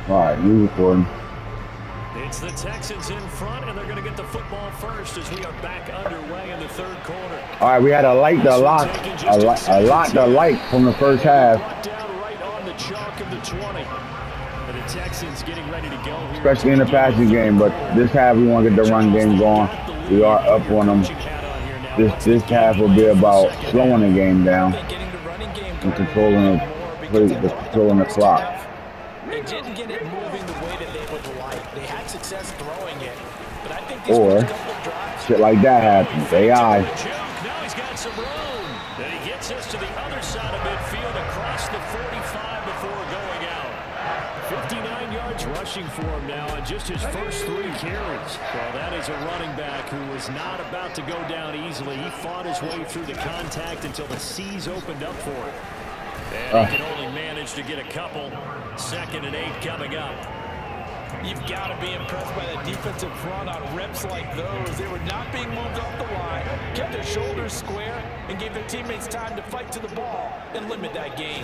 All right, you recording. It's the Texans in front, and they're going to get the football first as we are back underway in the third quarter. All right, we had a lot to like from the first half. Brought down right on the chalk of the 20. And the Texans getting ready to go here. Especially in the passing game, but this half we want to get the run game going. We are up on them. This half will be about slowing the game down and controlling the clock. They didn't get it moving the way that they would like. They had success throwing it, but I think or shit like that happens. AI. Now he's got some room. And he gets us to the other side of midfield across the 45 before going out. 59 yards rushing for him now on just his first 3 carries. Well, that is a running back who was not about to go down easily. He fought his way through the contact until the seas opened up for him. And he can only manage to get a couple. 2nd and 8 coming up. You've got to be impressed by the defensive front on reps like those. They were not being moved off the line, kept their shoulders square, and gave their teammates time to fight to the ball and limit that gain.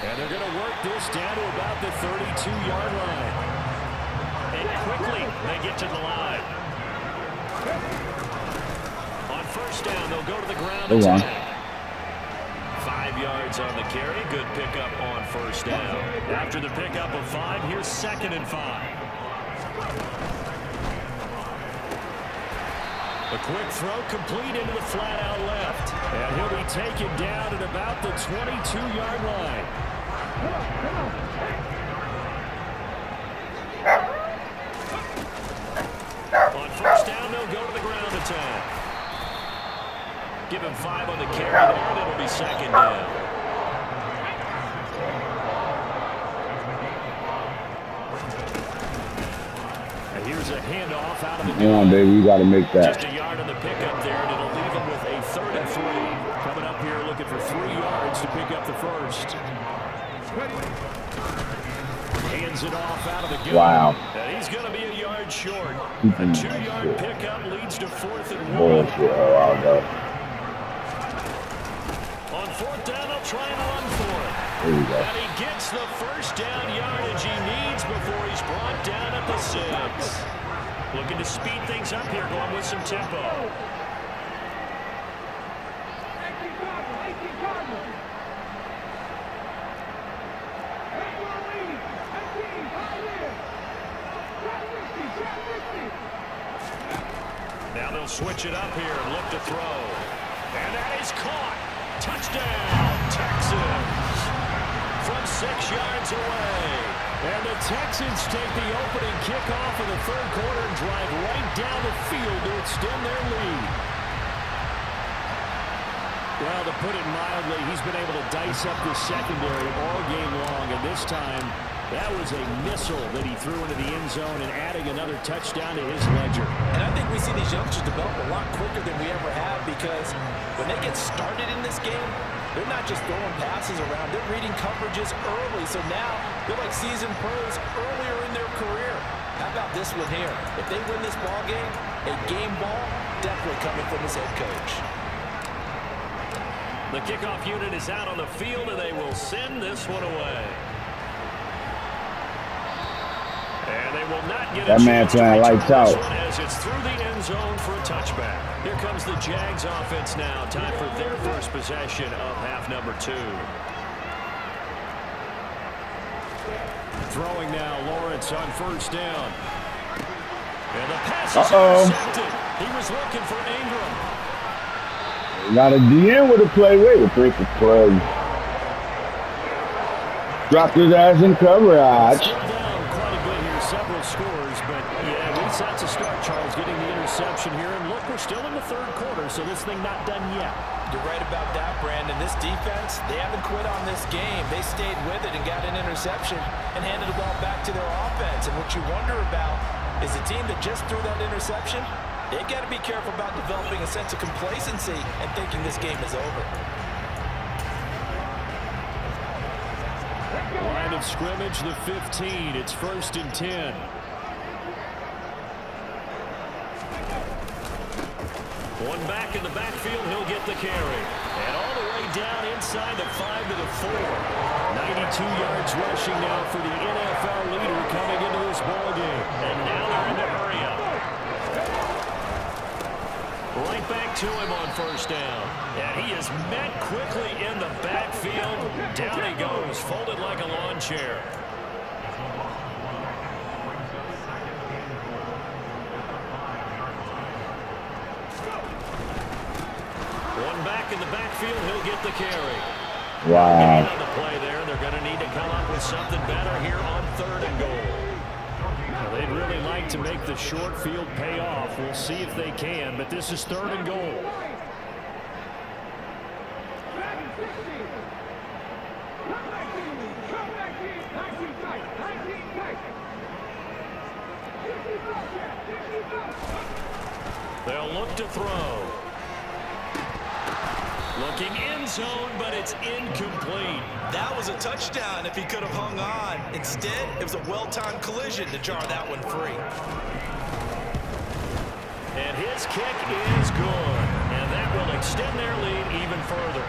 And they're going to work this down to about the 32-yard line. And quickly, they get to the line. On first down, they'll go to the ground attack. 5 yards on the carry. Good pickup on first down. After the pickup of 5, here's 2nd and 5. A quick throw complete into the flat out left. And he'll be taken down at about the 22-yard line. On first down, they'll go to the ground attack. Give him 5 on the carry there, and it'll be 2nd down. And here's a handoff out of the Come on, baby, you got to make that. Just a yard on the pickup there, and it'll leave him with a 3rd and 3. Coming up here looking for 3 yards to pick up the first. Hands it off out of the gun. Wow. And he's going to be a yard short. A 2-yard pickup leads to 4th and 1. Bullshit. Oh, I'll go. On 4th down, they'll try and run for it. There you go. And he gets the first down yardage he needs before he's brought down at the 6. Looking to speed things up here, going with some tempo. Now they'll switch it up here and look to throw. And that is caught. Touchdown, Texans. From 6 yards away. And the Texans take the opening kickoff of the 3rd quarter and drive right down the field to extend their lead. Well, to put it mildly, he's been able to dice up the secondary all game long, and this time that was a missile that he threw into the end zone and adding another touchdown to his ledger. And I think we see these youngsters develop a lot quicker than we ever have, because when they get started in this game, they're not just throwing passes around. They're reading coverages early. So now they're like seasoned pros earlier in their career. How about this one here? If they win this ball game, a game ball definitely coming from his head coach. The kickoff unit is out on the field, and they will send this one away. And they will not get that man playing lights out. As it's through the end zone for a touchback. Here comes the Jags offense now. Time for their first possession of half number 2. Throwing now, Lawrence on first down. And the pass is intercepted. He was looking for Ingram. Got a DN with a play. Wait, a break the play. Dropped his ass in coverage. Several scores, but yeah, we set to start, Charles, getting the interception here. And look, we're still in the 3rd quarter, so this thing not done yet. You're right about that, Brandon. This defense, they haven't quit on this game. They stayed with it and got an interception and handed the ball back to their offense. And what you wonder about is the team that just threw that interception, they've got to be careful about developing a sense of complacency and thinking this game is over. Line of scrimmage, the 15. It's 1st and 10. One back in the backfield, he'll get the carry. And all the way down inside the 5 to the 4. 92 yards rushing now for the NFL leader coming into this ball game. And now they're in the hurry-up. Right back to him on first down. And he is met quickly in the backfield. Down he goes, folded like a lawn chair. One back in the backfield, he'll get the carry. Wow. On the play there, they're going to need to come up with something better here on 3rd and goal. Well, they'd really like to make the short field pay off. We'll see if they can, but this is 3rd and goal. They'll look to throw. Looking end zone, but it's incomplete. That was a touchdown if he could have hung on. Instead, it was a well-timed collision to jar that one free. And his kick is good. And that will extend their lead even further.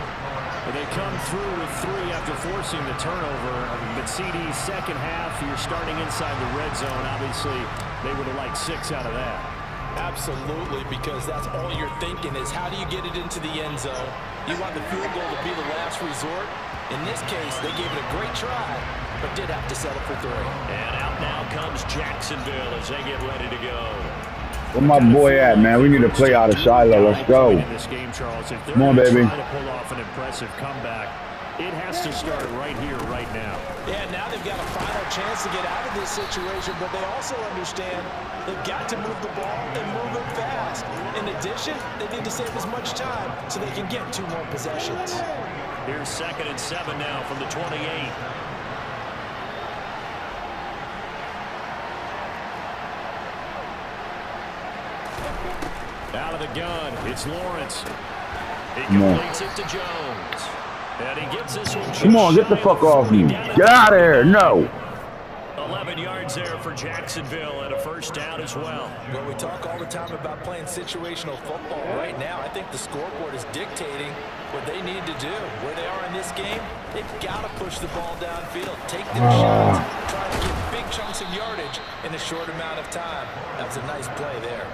They come through with 3 after forcing the turnover. But CD's second half, you're starting inside the red zone. Obviously, they would have liked 6 out of that. Absolutely, because that's all you're thinking is how do you get it into the end zone? You want the field goal to be the last resort. In this case, they gave it a great try, but did have to settle for 3. And out now comes Jacksonville as they get ready to go. Where my boy at, man? We need to play out of Shiloh. Let's go. Come on, baby. To pull off an impressive comeback, it has to start right here, right now. Yeah, now they've got a final chance to get out of this situation, but they also understand they've got to move the ball and move it fast. In addition, they need to save as much time so they can get 2 more possessions. Here's 2nd and 7 now from the 28. Out of the gun, it's Lawrence. He completes it to Jones. And he gets this one. Come on, get the fuck off me. Get out of here. No. 11 yards there for Jacksonville and a first down as well. Well, we talk all the time about playing situational football. Right now, I think the scoreboard is dictating what they need to do. Where they are in this game, they've got to push the ball downfield, take their shots, try to get big chunks of yardage in a short amount of time. That's a nice play there.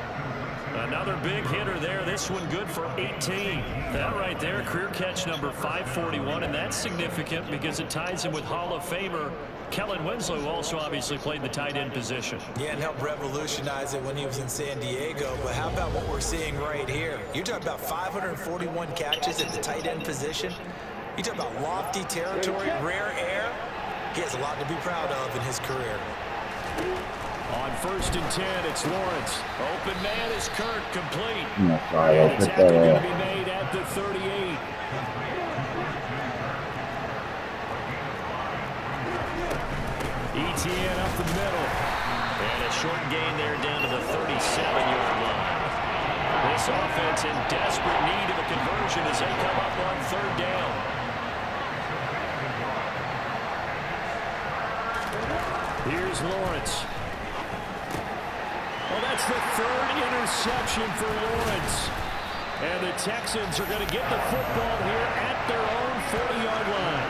Another big hitter there. This one good for 18. That right there, career catch number 541, and that's significant because it ties him with Hall of Famer Kellen Winslow, who also obviously played the tight end position. Yeah, and helped revolutionize it when he was in San Diego. But how about what we're seeing right here? You're talking about 541 catches at the tight end position. You talk about lofty territory, rare air. He has a lot to be proud of in his career. On 1st and 10, it's Lawrence. Open man is Kirk, complete. No, sorry, I'll It's pick that going up. to be made at the 38. ETN up the middle. And a short gain there down to the 37-yard line. This offense in desperate need of a conversion as they come up on 3rd down. Here's Lawrence. Well, that's the 3rd interception for Lawrence. And the Texans are going to get the football here at their own 40-yard line.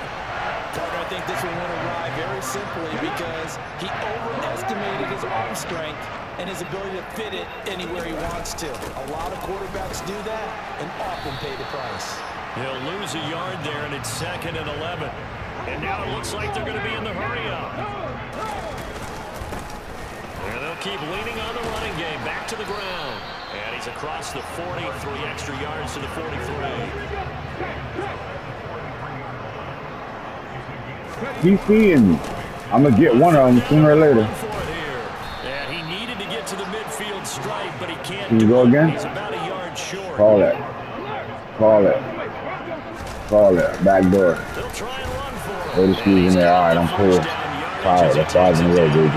I think this one went awry very simply because he overestimated his arm strength and his ability to fit it anywhere he wants to. A lot of quarterbacks do that and often pay the price. He'll lose a yard there, and it's 2nd and 11. And now it looks like they're going to be in the hurry-up. And they'll keep leaning on the running game. Back to the ground. And he's across the 40, 3 extra yards to the 43. He's seeing me. I'm going to get one of them sooner or later. And he needed to get to the midfield stripe, but he can't Can you go again? He's about a yard short. Call it. Call it. Call it. Back door. They'll try and run for Throw the skis in there. All right, I'm cool. Tired. That's 5 in a row, baby.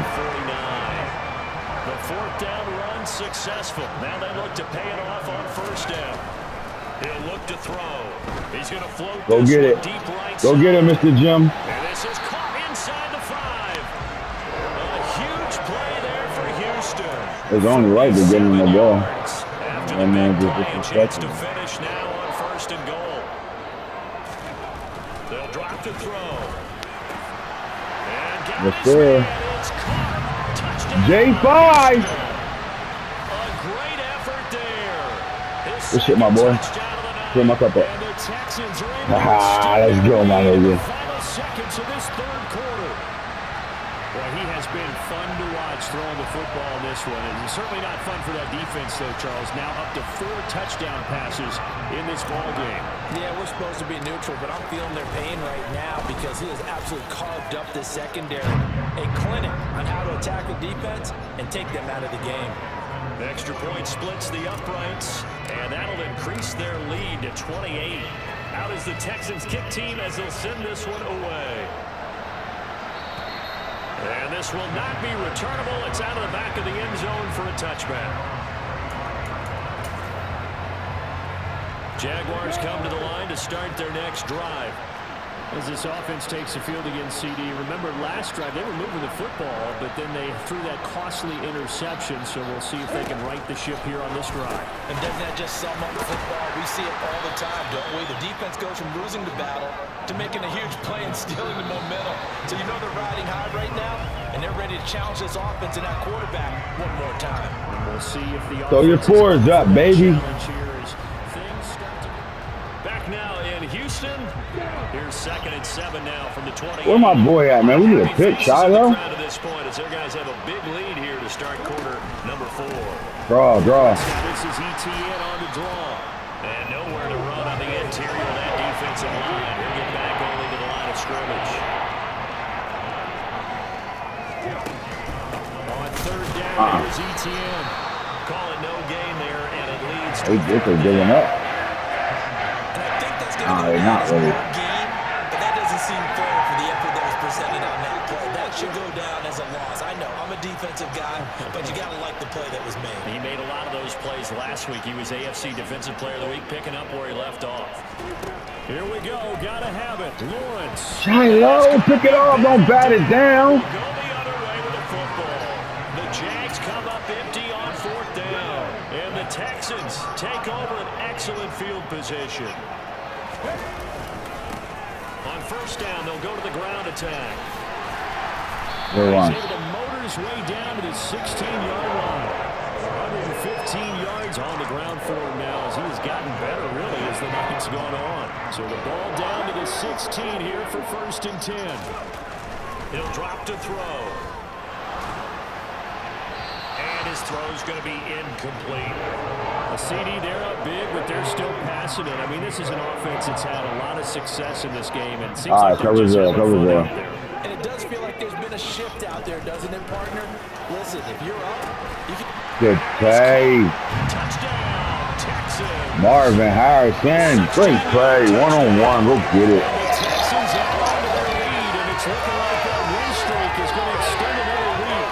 The 4th down run successful. Now they look to pay it off on 1st down. He'll look to throw. He's going to float. Go get it. Deep right Go get it, Mr. Jim. And this is caught inside the 5. A huge play there for Houston. It's only right to get him the ball. After And the then big just play, a chance to disrespectful. finish now on 1st and goal. They'll drop to throw. And got Yes, his sir. man. It's caught. Touchdown. J5. A great effort there. His Good shit, my boy. touchdown of the night. Fill my cup up. And the Texans are able to Let's extend go, my the lead in nigga. the final seconds of this third quarter. Well, he has been fun to watch throwing the football in this one. And certainly not fun for that defense, though, Charles. Now up to 4 touchdown passes in this ball game. Yeah, we're supposed to be neutral, but I'm feeling their pain right now because he has absolutely carved up this secondary. A clinic on how to attack the defense and take them out of the game. The extra point splits the uprights, and that'll increase their lead to 28. Out is the Texans kick team as they'll send this one away. And this will not be returnable. It's out of the back of the end zone for a touchback. Jaguars come to the line to start their next drive. As this offense takes the field against CD. Remember last drive, they were moving the football, but then they threw that costly interception, so we'll see if they can right the ship here on this drive. And doesn't that just sum up football? We see it all the time, don't we? The defense goes from losing the battle to making a huge play and stealing the momentum. So you know they're riding high right now, and they're ready to challenge this offense and that quarterback one more time. And we'll see if the So your four is up, baby. Back now in Houston. Here's 2nd and 7 now from the 20. Where my boy at, man? We need a pick, Shiloh. At this point, as their guys have a big lead here to start quarter number 4. Draw. This is ETN on the draw. And nowhere to run on the interior of that defensive line. He'll get back only to the line of scrimmage. On 3rd down, here's ETN. Call it no gain there, and it leads to They're giving up. They're not really. Game, but that doesn't seem fair for the effort that was presented on that play. That should go down as a loss. I know, I'm a defensive guy, but you got to like the play that was made. He made a lot of those plays last week. He was AFC Defensive Player of the Week, picking up where he left off. Here we go. Got to have it. Lawrence. Shiloh, pick it off. Don't bat it down. Go the other way with the football. The Jags come up empty on 4th down. And the Texans take over an excellent field position. On 1st down, they'll go to the ground attack. He's able to motor his way down to the 16-yard line. 115 yards on the ground for him now as he has gotten better, really, as the night's gone on. So the ball down to the 16 here for 1st and 10. He'll drop to throw. And his throw's going to be incomplete. A CD, they're up big, but they're still passing it. I mean, this is an offense that's had a lot of success in this game, and it seems like cover there. And it does feel like there's been a shift out there, doesn't it, partner? Listen, if you're up, you can... Good play. Touchdown, Texans. Marvin Harrison, great play. One-on-one, go get it. The Texans have gone to their lead, and it's looking like their win streak is going to extend another week.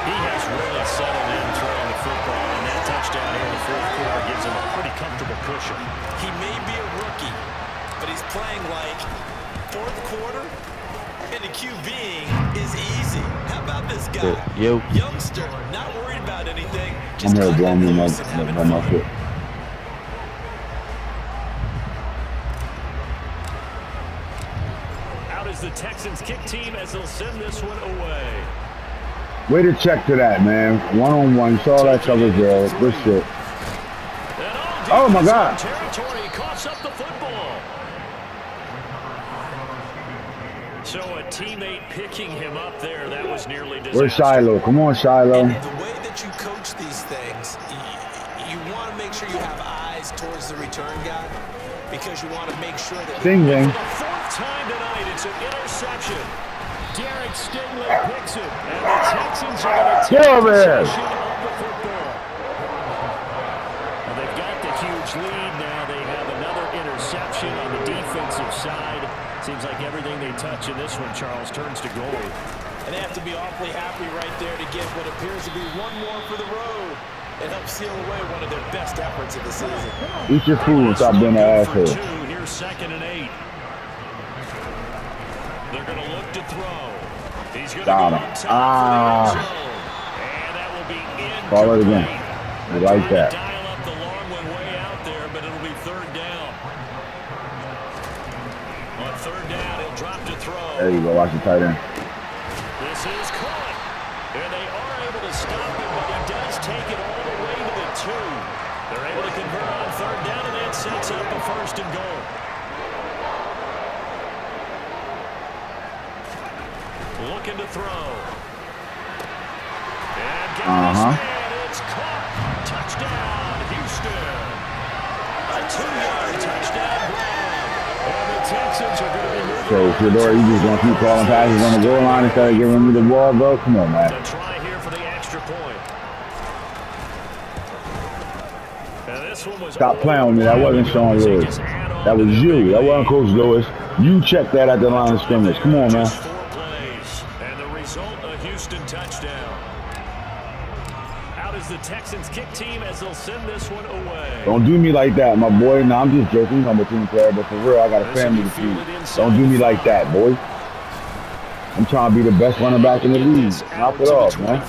He has really settled in throwing the football, and that touchdown here in the 4th quarter gives him a pretty comfortable cushion. He may be a rookie, but he's playing like 4th quarter, and the QBing is easy. How about this guy? Yo. Youngster, not worried about anything. Just I'm here blowing me loose and having my fun. foot. Out is the Texans kick team as they'll send this one away. Way to check to that, man. One-on-one. You saw that coverage there. Good shit. Oh, my God. Territory coughs up the football. So a teammate picking him up there, that was nearly disastrous. Where's Shiloh? Come on, Shiloh. And the way that you coach these things, you want to make sure you have eyes towards the return guy because you want to make sure that... Ding, ding. For the 4th time tonight, it's an interception. Derek Stingley picks it, and the Texans are going to take possession of the football. And they've got the huge lead now. They have another interception on the defensive side. Seems like everything they touch in this one, Charles, turns to gold. And they have to be awfully happy right there to get what appears to be one more for the road and help seal away one of their best efforts of the season. Eat your food and stop being an asshole. Here's 2nd and 8. They're going to look to throw. He's going to go on top for the end zone. And that will be incomplete. Follow it again. We like that. Dial up the long one way out there, but it'll be 3rd down. third down, he'll drop to throw. There you go. Watch the tight end. This is caught. And they are able to stop him, but he does take it all the way to the 2. They're able to convert on third down, and that sets up a first and goal. Looking to throw. And get this man. It's caught. Touchdown, Houston. A 2-yard touchdown grab. And the Texans are going to be moving. So, Fedora, you just going to keep calling passes on the goal line instead of giving me the ball, bro? Come on, man. To try here for the extra point. And this one was Stop playing with me. That wasn't Sean Lewis. That was you. That wasn't Coach Lewis. You checked that at the line of scrimmage. Come on, man. Touchdown. Out is the Texans kick team as they'll send this one away. Don't do me like that, my boy. Nah, I'm just joking. I'm a team player, but for real, I got a family to feed. Don't do me like that, boy. I'm trying to be the best running back in the league. Knock it off, man.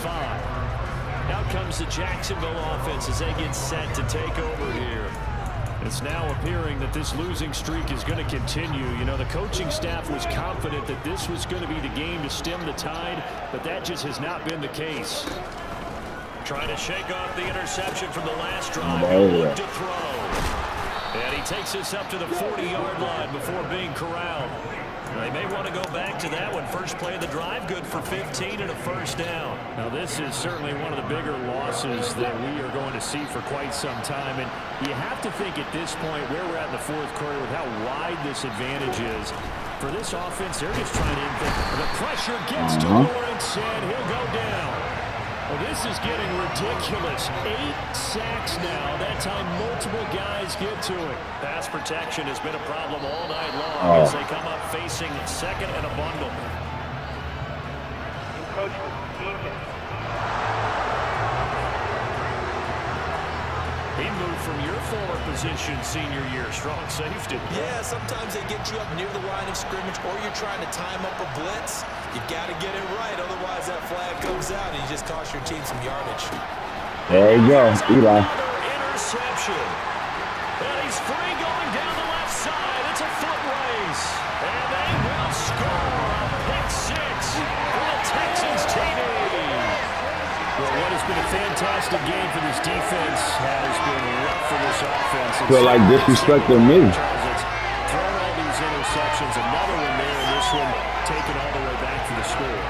Out comes the Jacksonville offense as they get set to take over here. It's now appearing that this losing streak is going to continue. You know, the coaching staff was confident that this was going to be the game to stem the tide, but that just has not been the case. Trying to shake off the interception from the last drive. Look to throw. And he takes us up to the 40-yard line before being corralled. They may want to go back to that one. First play of the drive, good for 15 and a first down. Now, this is certainly one of the bigger losses that we are going to see for quite some time. And you have to think at this point where we're at in the fourth quarter with how wide this advantage is. For this offense, they're just trying to infect. The pressure gets to Lawrence, and he'll go down. Well, this is getting ridiculous. 8 sacks now. That time, multiple guys get to it. Pass protection has been a problem all night long as they come up facing second and a bundle. He moved from your former position senior year, strong safety. Yeah, sometimes they get you up near the line of scrimmage or you're trying to time up a blitz. You got to get it right, otherwise that flag comes out and you just cost your team some yardage. There you go, Eli. Interception. And he's free going down the left side. It's a foot race. And they will score a pick 6 for the Texans team. Well, what has been a fantastic game for this defense has been rough for this offense. Feel like disrespecting me. Throwing all these interceptions, another one there, and this one taken all the way back for the score.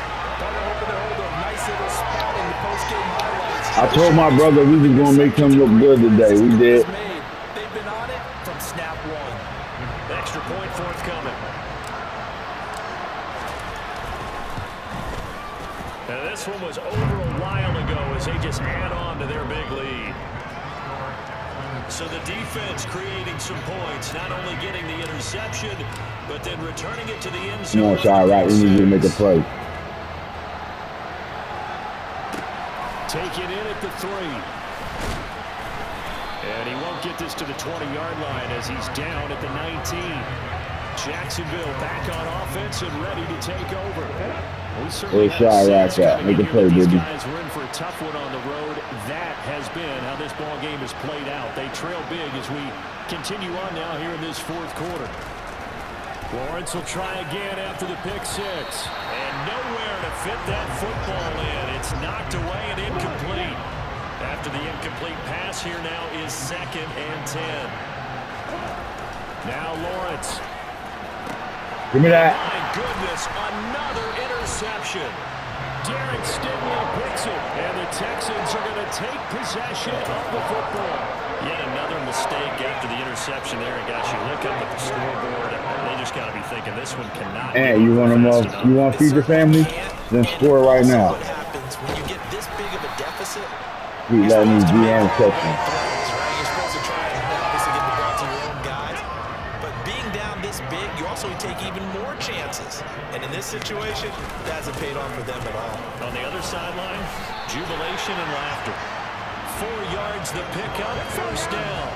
I told my brother we was going to make him look good today. We did. They've been on it from snap one. Extra point forthcoming. And this one was over a while ago as they just add on to their big lead. So the defense creating some points, not only getting the interception, but then returning it to the end zone. Come on, Shy, right? We need you to make a play. Take it in at the 3. And he won't get this to the 20-yard line as he's down at the 19. Jacksonville back on offense and ready to take over. We certainly Shy, right there. Make a play, baby. These guys were in for a tough one on the road. That has been how this ball game has played out. They trail big as we continue on now here in this fourth quarter. Lawrence will try again after the pick 6. And nowhere to fit that football in. It's knocked away and incomplete. After the incomplete pass, here now is 2nd and 10. Now Lawrence. Give me that. My goodness, another interception. Derek Stingley picks it, and the Texans are going to take possession of the football. Yet another mistake after the interception there. And gosh, you look up at the scoreboard, and they just got to be thinking this one cannot. Hey, you want to feed your family? Then score right now. What happens when you get this big of a deficit? We let me be an interception. You're supposed to try and obviously get the ball to your own guys, but being down this big, you also take even more chances. And in this situation, that hasn't paid off for them at all. On the other sideline, jubilation and laughter. 4 yards the pickup, first down.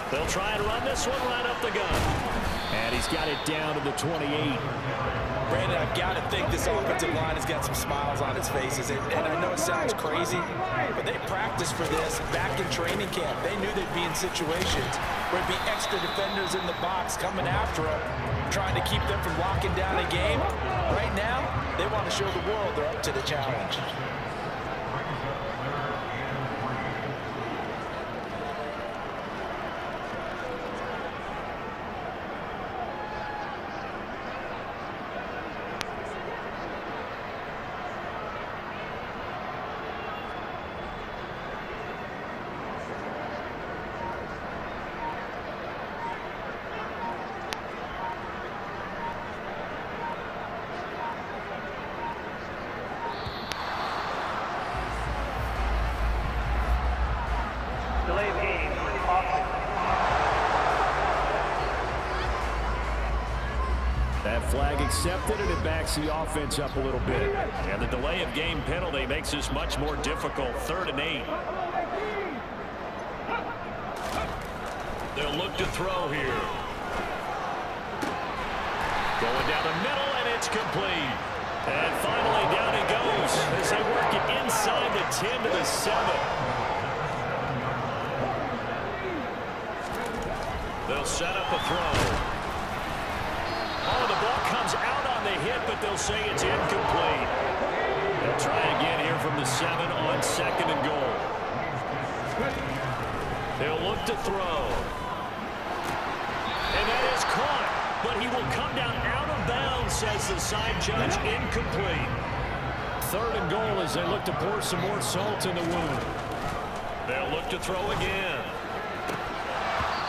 They'll try and run this one right up the gut. And he's got it down to the 28. Brandon, I've got to think this offensive line has got some smiles on its faces. And I know it sounds crazy, but they practiced for this back in training camp. They knew they'd be in situations where it'd be extra defenders in the box coming after them, trying to keep them from locking down a game. Right now, they want to show the world they're up to the challenge. That flag accepted, and it backs the offense up a little bit. And the delay of game penalty makes this much more difficult. 3rd and 8. They'll look to throw here. Going down the middle, and it's complete. And finally, down he goes as they work it inside the 10 to the 7. They'll set up a throw. Oh, the ball comes out on the hit, but they'll say it's incomplete. They'll try again here from the 7 on 2nd and goal. They'll look to throw. And that is caught, but he will come down out of bounds, says the side judge. Incomplete. 3rd and goal as they look to pour some more salt in the wound. They'll look to throw again.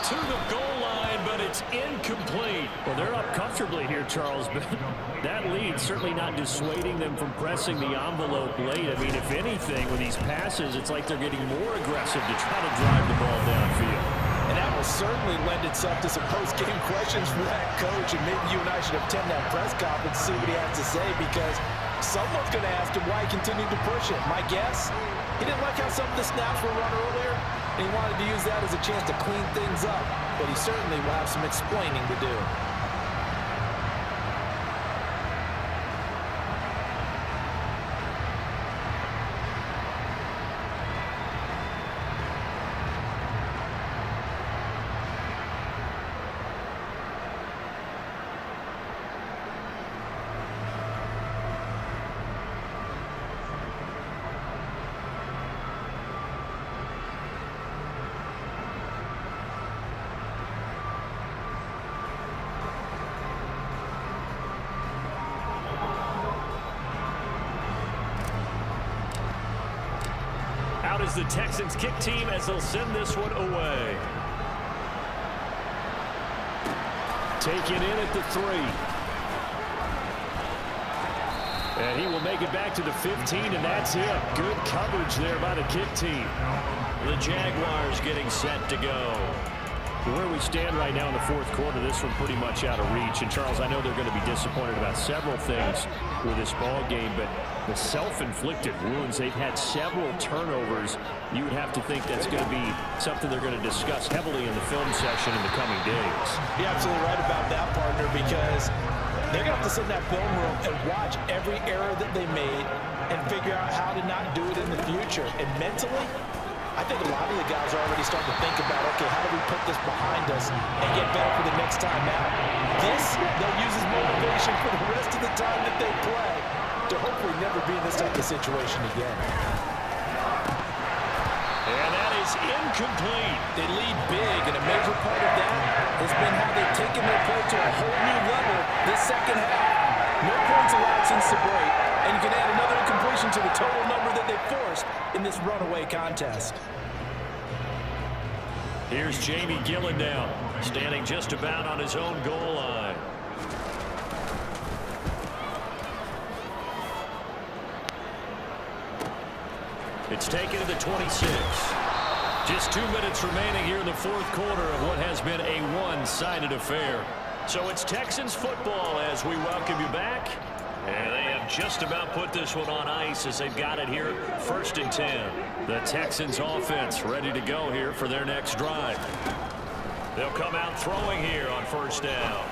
To the goal line, but it's incomplete. Well, they're up comfortably here, Charles, but that lead certainly not dissuading them from pressing the envelope late. I mean, if anything, with these passes, it's like they're getting more aggressive to try to drive the ball downfield. And that will certainly lend itself to some post-game questions for that coach, and maybe you and I should attend that press conference and see what he has to say, because someone's going to ask him why he continued to push it. My guess, he didn't like how some of the snaps were run earlier, and he wanted to use that as a chance to clean things up, but he certainly will have some explaining to do. Out is the Texans kick team as they'll send this one away. Taken in at the 3. And he will make it back to the 15, and that's it. Good coverage there by the kick team. The Jaguars getting set to go. Where we stand right now in the 4th quarter, this one pretty much out of reach. And, Charles, I know they're going to be disappointed about several things with this ball game, but the self-inflicted wounds, they've had several turnovers. You would have to think that's going to be something they're going to discuss heavily in the film session in the coming days. You're absolutely right about that, partner, because they're going to have to sit in that film room and watch every error that they made and figure out how to not do it in the future. And mentally, I think a lot of the guys are already starting to think about, okay, how do we put this behind us and get better for the next time out? This, they'll use as motivation for the rest of the time that they play to hopefully never be in this type of situation again. And that is incomplete. They lead big, and a major part of that has been how they've taken their play to a whole new level this second half. No points allowed since the break, and you can add another incompletion to the total number that they forced in this runaway contest. Here's Jamie Gillen now, standing just about on his own goal line. It's taken to the 26. Just 2 minutes remaining here in the 4th quarter of what has been a one-sided affair. So it's Texans football as we welcome you back. And they have just about put this one on ice as they've got it here 1st and 10. The Texans offense ready to go here for their next drive. They'll come out throwing here on 1st down.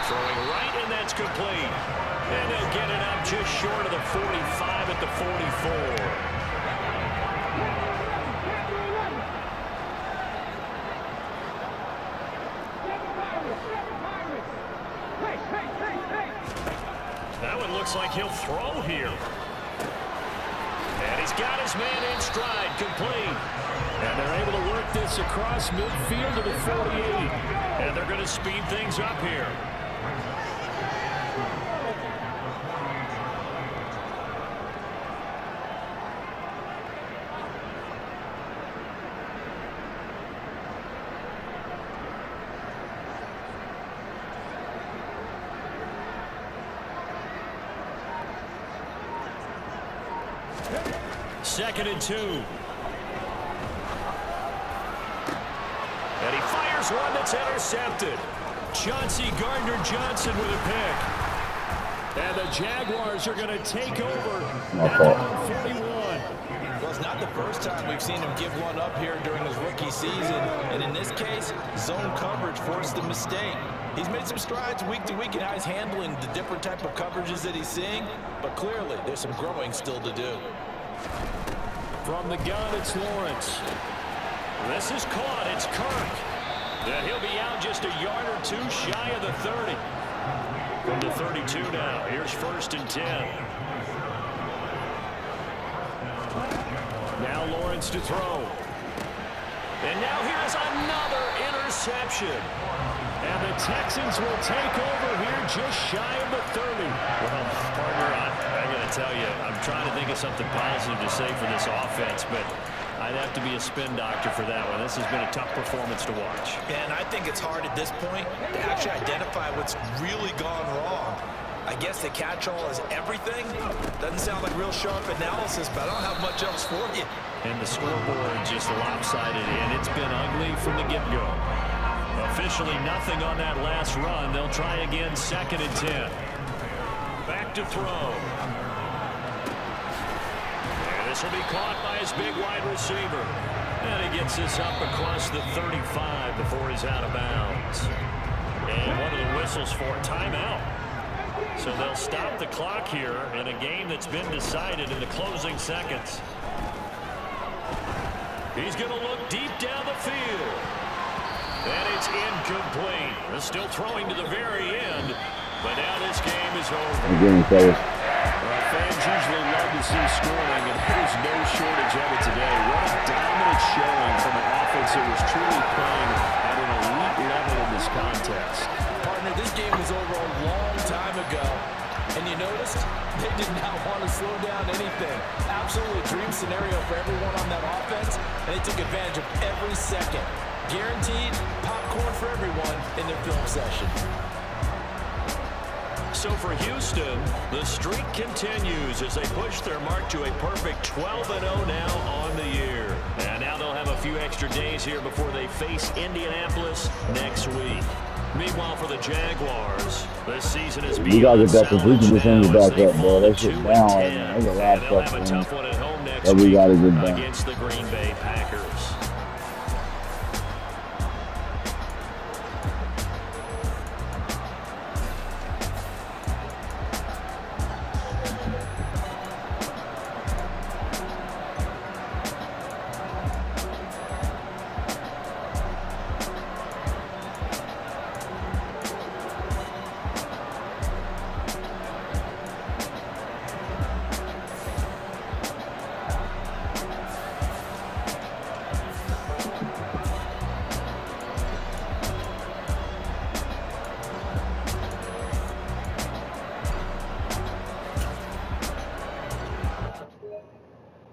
Throwing right, and that's complete. And they'll get it up just short of the 45 at the 44. That one looks like he'll throw here. And he's got his man in stride, complete. And they're able to work this across midfield to the 48. And they're going to speed things up here. Second and 2. And he fires one that's intercepted. Chauncey Gardner-Johnson with a pick. And the Jaguars are going to take over at the 141. Well, it's not the first time we've seen him give one up here during his rookie season. And in this case, zone coverage forced the mistake. He's made some strides week to week in how he's handling the different type of coverages that he's seeing. But clearly, there's some growing still to do. From the gun, it's Lawrence. This is caught. It's Kirk. And he'll be out just a yard or two shy of the 30. From the 32 now. Here's 1st and 10. Now Lawrence to throw. And now here's another interception. And the Texans will take over here just shy of the 30. Well, partner, I got to tell you, I'm trying to think of something positive to say for this offense, but I'd have to be a spin doctor for that one. This has been a tough performance to watch. And I think it's hard at this point to actually identify what's really gone wrong. I guess the catch-all is everything. Doesn't sound like real sharp analysis, but I don't have much else for you. And the scoreboard just lopsided, and it's been ugly from the get-go. Officially nothing on that last run. They'll try again, 2nd and 10. Back to throw. And this will be caught by his big wide receiver. And he gets this up across the 35 before he's out of bounds. And one of the whistles for a timeout. So they'll stop the clock here in a game that's been decided in the closing seconds. He's going to look deep down the field. And it's incomplete. They're still throwing to the very end. But now this game is over. Fans usually love to see scoring, and there's no shortage of it today. What a dominant showing from an offense that was truly playing at an elite level in this contest. Partner, this game was over a long time ago. And you noticed they did not want to slow down anything. Absolutely a dream scenario for everyone on that offense, and they took advantage of every second. Guaranteed popcorn for everyone in their film session. So for Houston, the streak continues as they push their mark to a perfect 12-0 now on the year. And now they'll have a few extra days here before they face Indianapolis next week. Meanwhile, for the Jaguars, this season is beyond you gotta get that completion percentage back up, bro. That shit down right now. There's a lot of stuff at home next that we gotta get done against the Green Bay Packers.